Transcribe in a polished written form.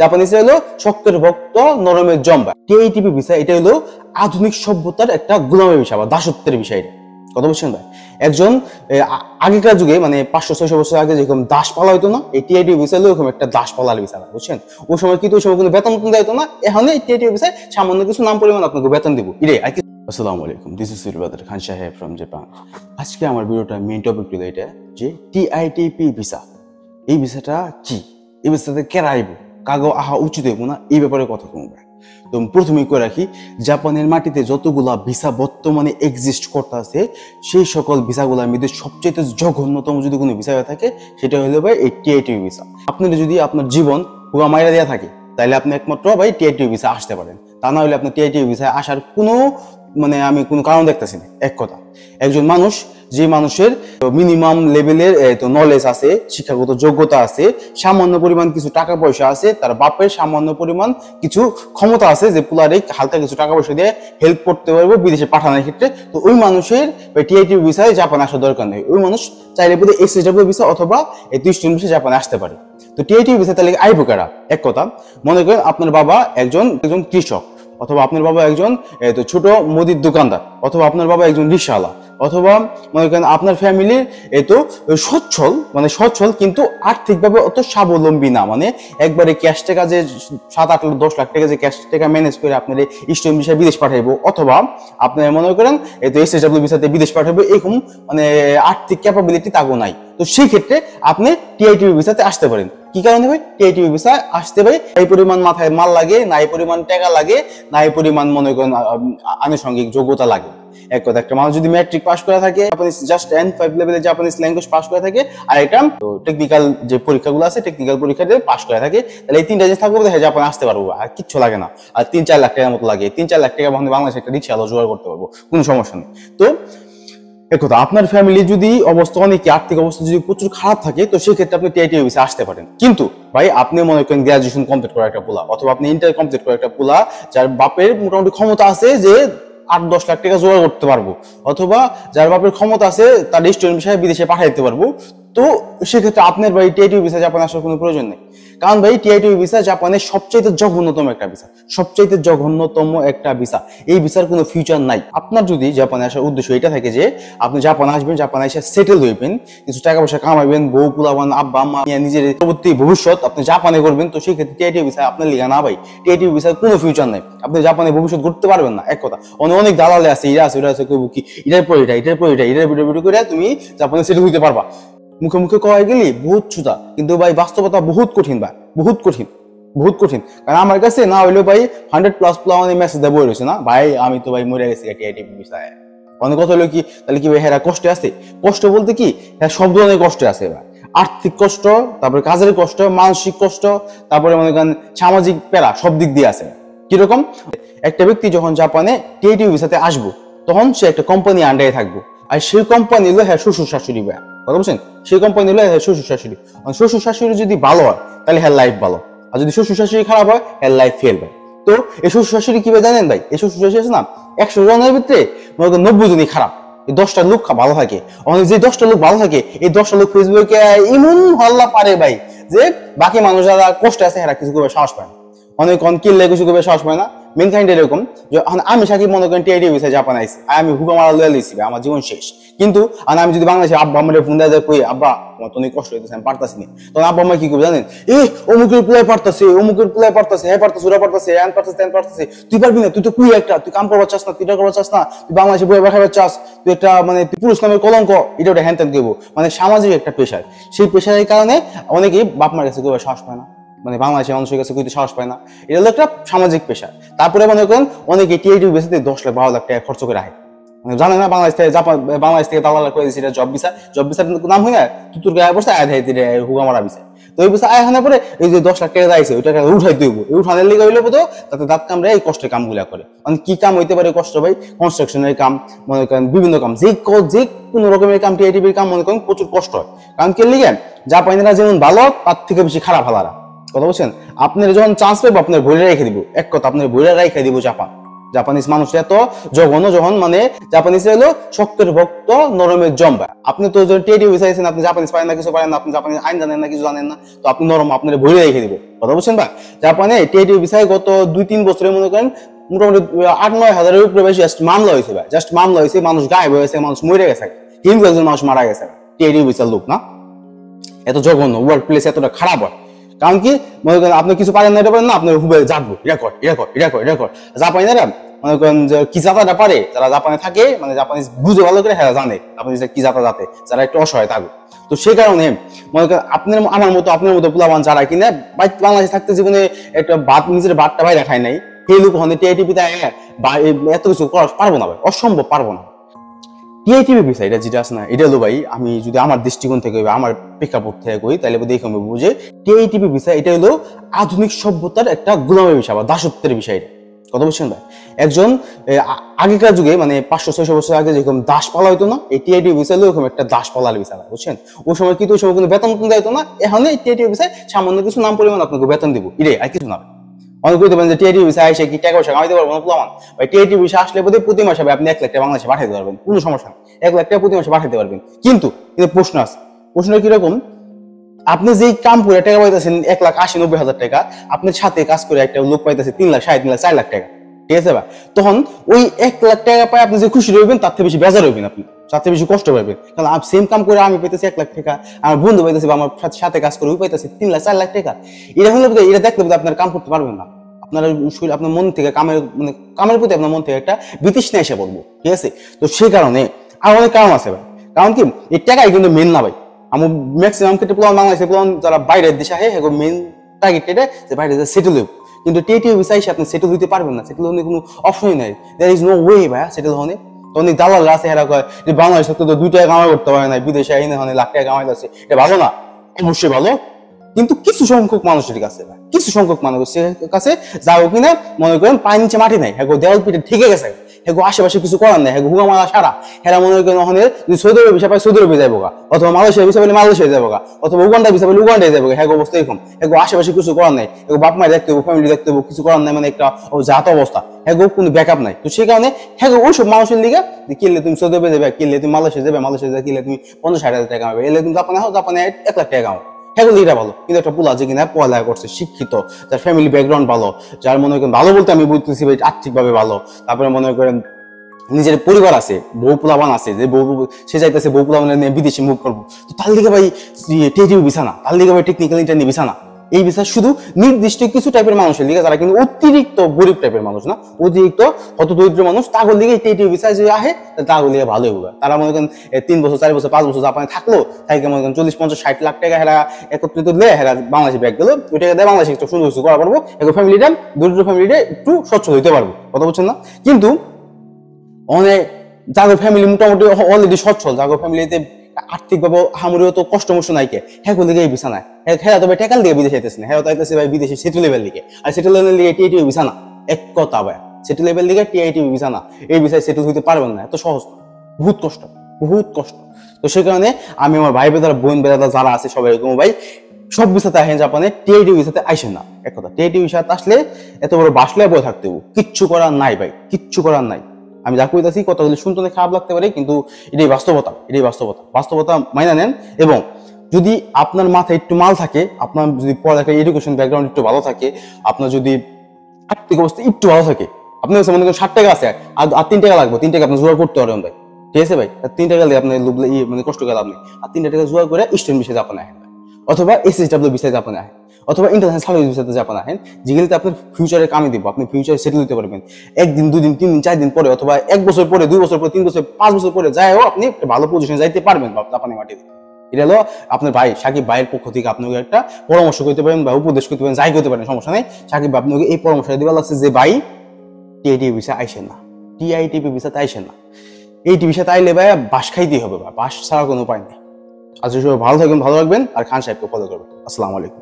Japanese হলো শক্তের ভক্ত নরমের জম্বা। TITP visa এটা হলো আধুনিক সভ্যতার একটা গোলামের বিষয় বা দাসত্বের বিষয়। কথা বলছেন ভাই? একজন আগেকার যুগে মানে 500-600 বছর আগে যেরকম দাস পালা হইতো না, এই টিআইটিপি ভিসা হলো এরকম একটা দাস পালার ভিসা, বুঝছেন? ওই সময় কিন্তু ওই সময় কোনো বেতন দেওয়া হতো না। এখন এই টিআইটিপি ভিসায় সামান্য কিছু নাম পরিমাণ আপনাকে বেতন দিব এটাই আর কি। আসসালামু আলাইকুম, দিস ইজ সিলবাদার খান সাহেব ফ্রম জাপান। আজকে আমার ভিডিওটা মেইন টপিক হলো এটা যে টিআইটিপি ভিসা। এই ভিসাটা কি, এই ভিসাতে কেরা আইব, কাগো আহা উচিত হইব না, এই ব্যাপারে কথা কমবে। তো প্রথমেই করে রাখি, জাপানের মাটিতে যতগুলা ভিসা বর্তমানে এক্সিস্ট করতে আছে সেই সকল ভিসাগুলোর মধ্যে সবচেয়ে জঘন্যতম যদি কোনো ভিসা হয়ে থাকে সেটা হলো ভাই এই টিআইটিপি ভিসা। আপনার যদি আপনার জীবন পুরো মাইরা দেওয়া থাকে তাহলে আপনি একমাত্র ভাই টিআইটিপি ভিসা আসতে পারেন, তা না হলে আপনার টিআইটিপি ভিসায় আসার কোনো আমি কোনো কারণ দেখতেছি না। এক কথা, একজন মানুষ যে মানুষের মিনিমাম লেভেলের নলেজ আছে, শিক্ষাগত যোগ্যতা আছে, সামান্য পরিমাণ কিছু টাকা পয়সা আছে, তার বাপের সামান্য পরিমাণ কিছু ক্ষমতা আছে যে পুলারে হালকা কিছু টাকা পয়সা দিয়ে হেল্প করতে পারবো বিদেশে পাঠানোর ক্ষেত্রে, তো ওই মানুষের টিআইটিপি ভিসায় জাপানে আসার দরকার নেই। ওই মানুষ চাইলে বোধ এসএসডব্লিউ ভিসা অথবা স্টুডেন্ট ভিসা জাপানে আসতে পারে। তো টিআইটিপি ভিসা তাহলে আইবো কারা? এক কথা, মনে করেন আপনার বাবা একজন কৃষক, অথবা আপনার বাবা একজন ছোট মুদির দোকানদার, অথবা আপনার বাবা একজন রিকশাওয়ালা, অথবা মনে করেন আপনার ফ্যামিলির সচ্ছল কিন্তু আর্থিকভাবে অত স্বাবলম্বী না, মানে একবারে ক্যাশ টাকা যে 7-8-10 লাখ টাকা যে ক্যাশ টাকা ম্যানেজ করে আপনার স্টুডেন্ট ভিসায় বিদেশ পাঠাইবো, অথবা আপনি মনে করেন এসএসডব্লিউ ভিসাতে বিদেশ পাঠাইবো, এরকম মানে আর্থিক ক্যাপাবিলিটি তাগো নাই। তো সেই ক্ষেত্রে আপনি টিআইটিপি ভিসাতে আসতে পারেন। কি কারণে ভাই টিআইটিপি ভিসা আসতে ভাই? এই পরিমাণ মাথায় মাল লাগে না, এই পরিমাণ টাকা লাগে না, এই পরিমাণ মনে করেন আনুষঙ্গিক যোগ্যতা লাগে। এক কথা, একটা মানুষ যদি ম্যাট্রিক পাস করে থাকে, জাপানিজ জাস্ট N5 লেভেলে জাপানিজ ল্যাঙ্গুয়েজ পাস করে থাকে, আর এটা টেকনিক্যাল যে পরীক্ষাগুলো আছে টেকনিক্যাল পরীক্ষাতে পাস করে থাকে, তাহলে এই তিনটা জিনিস থাকবে, হ্যাঁ জাপানে আসতে পারবো, আর কিচ্ছু লাগে না। আর 3-4 লাখ টাকার মতো লাগে, 3-4 লাখ টাকা বাংলাদেশে একটা রিক্সা জোগাড় করতে পারবো, কোনো সমস্যা নেই। তো এক কথা, আপনার ফ্যামিলি যদি অবস্থা অনেক আর্থিক অবস্থা যদি প্রচুর খারাপ থাকে, তো সেক্ষেত্রে আপনি টিআইটিপি ভিসা আসতে পারেন। কিন্তু ভাই আপনি মনে করেন গ্রাজুয়েশন কমপ্লিট করা একটা পোলা, অথবা আপনি ইন্টার কমপ্লিট করা একটা পোলা, যার বাপের মোটামুটি ক্ষমতা আছে যে 8-10 লাখ টাকা জোগাড় করতে পারবো, অথবা যার বাপের ক্ষমতা আছে তার স্টুডেন্ট ভিসায় বিদেশে পাঠাইতে পারবো, তো সেক্ষেত্রে আপনার ভাই টিআইটিপি ভিসা জাপানে আসার কোনো প্রয়োজন নেই। কারণ ভাই টিআইটিপি ভিসা জাপানের সবচাইতে জঘন্যতম একটা ভিসা, সবচাইতে জঘন্যতম একটা ভিসা। এই ভিসার কোনো ফিউচার নাই। আপনার যদি জাপানে আসার উদ্দেশ্য এটা থাকে যে আপনি জাপানে আসবেন, জাপানে এসে সেটেল হইবেন, কিছু টাকা পয়সা কামাইবেন, বউ পোলাবান আব্বা আম্মা নিজের পরবর্তী ভবিষ্যৎ আপনি জাপানে করবেন, তো সেই ক্ষেত্রে টিআইটিপি ভিসা আপনার লিগা না ভাই। টিআইটিপি ভিসার কোনো ফিউচার নাই, আপনি জাপানে ভবিষ্যৎ করতে পারবেন না। এক কথা, অনেক দালালে আছে, এরা আছে ওরা আছে, কইব কি এটার পর এটার ভিডিও করে তুমি জাপানে সেটেল হইতে পারবা। মুখে মুখে কয়ে গেলি বহুত ছুতা, কিন্তু ভাই বাস্তবতা বহুত কঠিন ভাই, বহুত কঠিন। কারণ আমার কাছে না হইলেও ভাই 100+ প্লাওয়ানে মেসেজ দেবো রয়েছে না ভাই, আমি তো ভাই মরে গেছি টিআইটিপি ভিসায়। অনেক কথা হলো কি, তাহলে কি ভাই হেরা কষ্টে আছে? কষ্ট বলতে কি, হ্যাঁ সব ধরনের কষ্টে আছে ভাই। আর্থিক কষ্ট, তারপরে কাজের কষ্ট, মানসিক কষ্ট, তারপরে মনে করেন সামাজিক প্যারা, সব দিক দিয়ে আছে। কিরকম? একটা ব্যক্তি যখন জাপানে টিআইটিপি ভিসাতে আসবো, তখন সে একটা কোম্পানি আন্ডারে থাকবো, আর সেই কোম্পানি হলো হ্যাঁ শ্বশুর শাশুড়ি ভাই, কথা বলছেন? সেই কোম্পানি হলো হ্যাঁ শ্বশুর শাশুড়ি যদি ভালো হয় তাহলে হ্যাঁ লাইফ ভালো, আর যদি শ্বশুর শাশুড়ি খারাপ হয় হ্যাঁ লাইফ ফেল ভাই। তো এই শ্বশুর শাশুড়ি কিভাবে জানেন ভাই? এই শ্বশুর শাশুড়ি আছে না, 100 জনের ভিতরে 90 জনই খারাপ, এই 10টা লোক ভালো থাকে। যে 10টা লোক ভালো থাকে, এই 10টা লোক ফেসবুকে এমন হল্লা পারে ভাই যে বাকি মানুষ যারা কষ্ট আছে এরা কিছু করে সাহস পায় না, অনেক কিনলে কিছু করে সাহস পায় না। মেন কাহিনীটা এরকম যে আমি সাকিব মনে করেন টিআইটিপি ভিসায় জাপান আইছি, আমি হুকা মারা লয়ে লইছি ভাই, আমার জীবন শেষ। কিন্তু আমি যদি বাংলাদেশে আব্বা আমার ফোন দেওয়া কই আব্বা আমার তো অনেক কষ্ট হইতেছে, আমি পারতাছি না, তখন আব্বা আমার কি করবে জানেন? অমুকের পুলাই পারতাছে, হ্যাঁ পারতাছে, ওরা পারতাছে, এন পারতাছে, তুই পারবি না, তুই তো কুই একটা, তুই কাম করবার চাস না, তুই এটা করবার চাস না, তুই বাংলাদেশে বই দেখাবার চাস, তুই একটা তুই পুরুষ নামের কলঙ্ক, এটা ওটা হ্যান ত্যান করবো, সামাজিক একটা প্রেশার। সেই প্রেশারের কারণে অনেকেই বাপ মার কাছে কেউ সাহস পায় না, বাংলাদেশের মানুষের কাছে কিন্তু সাহস পায় না। এটা হলো একটা সামাজিক পেশা। তারপরে মনে করেন অনেকে টিআইটিপি ভিসাতে 10-12 লাখ টাকা খরচ করে রাখে, জানে না বাংলাদেশ থেকে দালাল করে দিয়েছে, এটা জব ভিসার নাম হয় না, তুতুর গায়ে পড়ছে আয় দেয় হুগা মারা ভিসা। তো ওই ভিসা আয় হানা পরে এই যে 10 লাখ টাকা দিয়েছে ওই টাকা উঠাই দিব, উঠানের লিগে হইলে বোধ তাতে দাঁত কামড়ে এই কষ্টের কামগুলা করে। কি কাম হইতে পারে কষ্ট ভাই? কনস্ট্রাকশনের কাম, মনে করেন বিভিন্ন কাম, যে কোনো রকমের কাম, টিআইটিপির কাম মনে করেন প্রচুর কষ্ট হয়। কারণ কি লিগে জাপানিরা যেমন ভালো তার থেকে বেশি খারাপ হালারা, কথা বলছেন? আপনার যখন চান্স পাবো আপনার বইরা রেখে দিব। এক কথা, আপনার বইরা রেখে দিব জাপান, জাপানিজ মানুষ এত জঘন্য যখন মানে জাপানিজ হলো শক্তের ভক্ত নরমের জম্বা। আপনি তো টিআইটি ভিসা আছেন, আপনি জাপানিজ পারেন না, কিছু পারেন না, আপনি জাপানিজ আইন জানেন না, কিছু জানেন না, তো আপনি নরম আপনার ভরে রেখে দিবে। কথা বলছেন ভাই? জাপানে টিআইটি ভিসায় গত 2-3 বছরে মনে করেন মোটামুটি 8-9 হাজারের উপরে বেশি জাস্ট মামলা হয়েছে ভাই, জাস্ট মামলা হয়েছে, মানুষ গায়েব হয়েছে, মানুষ মরে গেছে, কিন্তু একজন মানুষ মারা গেছে টিআইটি ভিসার লোক না। এত জঘন্য ওয়ার্ক প্লেস এতটা খারাপ হয়, কারণ কি মনে করেন আপনি কিছু পারেন না, এটা পারেন না, আপনার হুবে জাগবো, এটা কর, এটা কর, এটা কর, এটা কর। জাপানিরা মনে করেন যে কি জাতাটা পারে, যারা জাপানে থাকে মানে জাপানিজ বুঝে ভালো করে, হ্যাঁ জানে জাপানিজ কি জাতা জাতে, যারা একটু অসহায় থাকবে। তো সেই কারণে মনে করেন আপনার আমার মতো আপনার মতো পোলাবান যারা কিনা বাংলাদেশে থাকতে জীবনে একটা ভাত নিজের ভাতটা বাইরে খায় নাই, সেই লোক ওখানে টিআইটিপিতে এত কিছু করা পারবো না ভাই, অসম্ভব পারবো না। টিআইটিপি ভিসা এটা যেটা আছে না, এটা হলো ভাই আমি যদি আমার দৃষ্টিকোণ থেকে আমার প্রেক্ষাপট থেকে কই তাহলে দেখে আমি বুঝে টিআইটিপি ভিসা এটা হলো আধুনিক সভ্যতার একটা গোলামের বিষয় বা দাসত্বের বিষয়। এটা কথা বলছেন ভাই? একজন আগেকার যুগে মানে 500-600 বছর আগে যেরকম দাস পালা হইতো না, এই টিআইটিপি ভিসা হলো এরকম একটা দাস পালার ভিসা, বুঝছেন? ওই সময় কিন্তু ওই সময় কোনো বেতন দিতো না, এখন এই টিআইটিপি ভিসায় সামান্য কিছু নাম পরিমাণ আপনাকে বেতন দিব, এটাই আর কিছু না। অনেক করতে পারেন যে টিআইটি ভিসা আসে কি টাকা পয়সা কামাইতে পারবো না পোলামান ভাই, টিআইটি ভিসা আসলে প্রতি মাসে আপনি 1 লাখ টাকা বাংলাদেশে পাঠাইতে পারবেন, কোনো সমস্যা নেই, 1 লাখ টাকা প্রতি মাসে পাঠাইতে পারবেন। কিন্তু প্রশ্ন আছে, প্রশ্নটা কিরকম, আপনি যেই কাম করে টাকা পাইতেছেন 1,80,90,000 টাকা, আপনার সাথে কাজ করে একটা লোক পাইতেছে 3 লাখ, 3.5 লাখ, 4 লাখ টাকা, ঠিক আছে ভাই? তখন ওই 1 লাখ টাকা পাই আপনি যে খুশি রইবেন তার থেকে বেশি বেজার হইবেন, আপনি তার থেকে বেশি কষ্ট পাইবেন। কারণ সেম কাম করে আমি পাইতেছি 1 লাখ টাকা, আমার বন্ধু পাইতেছে বা আমার সাথে কাজ করে ওই পাইতেছে 3 লাখ, 4 লাখ টাকা। এটা হলে এটা দেখলে আপনার কাম করতে পারবেন না, আপনার শরীর আপনার মন থেকে কামের প্রতি আপনার মন থেকে একটা বিতৃষ্ণা এসে পড়বো, ঠিক আছে? তো সেই কারণে আর অনেক কারণ আছে ভাই, কারণ কি এই টাকাই কিন্তু মেন না ভাই। আমার ম্যাক্সিমাম ক্ষেত্রে বাংলাদেশে যারা বাইরের দেশে আহে মেন টার্গেট এটা যে বাইরে সেটেল হইব, কিন্তু টিআইটি ভিসা এসে আপনি সেটেল হইতে পারবেন না, সেটেল হওয়ার কোনো অপশনই নাই, দেয়ার ইজ নো ওয়ে ভাই সেটেল হওয়ার। তো অনেক দালাল আছে এরা কয় যে বাংলাদেশে তো 2 টাকা কামাই করতে পারে না, বিদেশে আইনে লাখ টাকা কামাই আছে, এটা ভালো না? অবশ্যই ভালো, কিন্তু কিছু সংখ্যক মানুষের কাছে, কিছু সংখ্যক মানুষের কাছে যাও কিনা মনে করেন পায়ের নিচে মাটি নাই, হ্যাঁ দেওয়াল পিঠে ঠেকে গেছে, হ্যাঁ আশেপাশে কিছু করার নাই, হ্যাঁ হুয়া মারা সারা, হ্যাঁ মনে করেন ওখানে যদি সৌদি আরব ভিসা পায় সৌদি আরবে যাবো গা, অথবা মালয়েশিয়া ভিসা পেলে মালয়েশিয়া যাবো গা, অথবা উগান্ডা ভিসা পেলে উগান্ডায় যাবো, হ্যাঁ অবস্থা এরকম, হ্যাঁ আশেপাশে কিছু করার নাই, বাপ মায়ের দেখতে হবো, ফ্যামিলি দেখতে হবো, কিছু করার নাই, মানে একটা জাত অবস্থা, হ্যাঁ কোনো ব্যাকআপ নাই। তো সেই কারণে হ্যাঁ ওইসব মানুষের লিগে কিনলে তুমি সৌদি আরবে যাবে, কিনলে তুমি মালয়েশিয়া যাবে, মালয়েশিয়া যাবে কিনলে তুমি 50-60 হাজার টাকা কামাবে, এলে তুমি জাপানে হও, জাপানে 1 লাখ টাকা কামাও, হ্যাঁ এটা ভালো। কিন্তু একটা পোলা যে কিনা পড়ালেখা করছে, শিক্ষিত, যার ফ্যামিলি ব্যাকগ্রাউন্ড ভালো, যার মনে করেন ভালো বলতে আমি বলতেছি আর্থিকভাবে ভালো, তারপরে মনে করেন নিজের পরিবার আছে, বউ পোলাবান আছে, যে বউ সে চাইতেছে বউ পোলাবান নিয়ে বিদেশে মুভ করবো, তো তার দিকে ভাই টিআইটিপি ভিসা না, তার দিকে ভাই টেকনিক্যাল ইন্টারনি ভিসা না। এই ভিসা শুধু নির্দিষ্ট কিছু টাইপের মানুষের লিগে, যারা কিন্তু অতিরিক্ত গরিব টাইপের মানুষ না, অতিরিক্ত হতদরিদ্র মানুষ, তাগর লিগে টিআইটিপি ভিসা যদি আহে তাগর লিগে ভালোই হবে। তারা মনে করেন 3 বছর 4 বছর 5 বছর জাপানে থাকলো, তাই মনে করেন 40-50-60 লাখ টাকা হেরা একত্রিত দিলে হেরা বাংলাদেশে ব্যাগ গেলো, ওই টাকা দিয়ে বাংলাদেশে একটু সুন্দর কিছু করা পারবো, এখন ফ্যামিলিটা দরিদ্র ফ্যামিলিটা একটু সচ্ছল হইতে পারবো, কথা বলছেন না? কিন্তু অনেক যাদের ফ্যামিলি মোটামুটি অলরেডি সচ্ছল, যাদের ফ্যামিলিতে আর্থিকভাবে হামুরিও তো কষ্ট মষ্ট নাই কে, হ্যাঁ কোন দিকে ভিসা নাই, হ্যাঁ তবে টেকাল দিকে বিদেশে যেতেছে না, হ্যাঁ তাইতেছে ভাই বিদেশে সেটেল লেভেল দিকে, আর সেটেল লেভেল দিকে টিআইটিপি ভিসা না, এক কথা ভাই, সেটেল লেভেল দিকে টিআইটিপি ভিসা না, এই ভিসায় সেটেল হইতে পারবেন না, এত সহজ না, বহুত কষ্ট, বহুত কষ্ট। তো সেই কারণে আমি আমার ভাই বেদার বোন বেদারা যারা আছে সবাই এরকম ভাই সব ভিসাতে আসেন জাপানে, টিআইটিপি ভিসাতে আইসেন না। এক কথা, টিআইটিপি ভিসাতে আসলে এত বড় বাসলে বয়ে থাকতে হবে, কিচ্ছু করার নাই ভাই, কিচ্ছু করার নাই। আমি যা কইতাছি কথাগুলো শুনতে খারাপ লাগতে পারে, কিন্তু এটাই বাস্তবতা, এটাই বাস্তবতা, বাস্তবতা মাইনা নেন। এবং যদি আপনার মাথায় একটু মাল থাকে, আপনার যদি পড়ালেখা এডুকেশন ব্যাকগ্রাউন্ড একটু ভালো থাকে, আপনার যদি আর্থিক অবস্থা একটু ভালো থাকে, আপনি মনে করেন 60 টাকা আছে আর 3 টাকা লাগবে, 3 টাকা আপনি জোগাড় করতে পারবেন ভাই, ঠিক আছে ভাই? 3 টাকা দিয়ে আপনি মানে কষ্ট করে আপনি আর 3 টাকা জোগাড় করে স্টুডেন্ট ভিসাতে আপনি আহেন, অথবা এসএসডব্লিউ ভিসাতে আপনি আহেন, অথবা ইন্টারন্যাশনাল সার্ভিস ভিসাতে জাপান আহেন, যেগুলিতে আপনার ফিউচারে কামে দিব, আপনি ফিউচারে সেটেল হতে পারবেন 1 দিন 2 দিন 3 দিন 4 দিন পরে, অথবা 1 বছর পরে, 2 বছর পরে, 3 বছর 5 বছর পরে যাইও আপনি একটা ভালো পজিশনে যাইতে পারবেন জাপানের মাটিতে। এটা হলো আপনার ভাই সাকিব ভাইয়ের পক্ষ থেকে আপনাকে একটা পরামর্শ করতে পারেন বা উপদেশ করতে পারেন, যাই করতে পারেন, সমস্যা নেই। সাকিব ভাই আপনাকে এই পরামর্শটা দিতে লাগছে যে ভাই টিআইটিপি ভিসা আইসেন না, টিআইটিপি ভিসাতে আইসেন না, এই ভিসাতে আইলে ভাই বাস খাইতেই হবে, বাস ছাড়া কোনো উপায় নেই। আজকে সবাই ভালো থাকবেন, ভালো রাখবেন, আর খান সাহেবকে ফলো করবেন। আসসালামু আলাইকুম।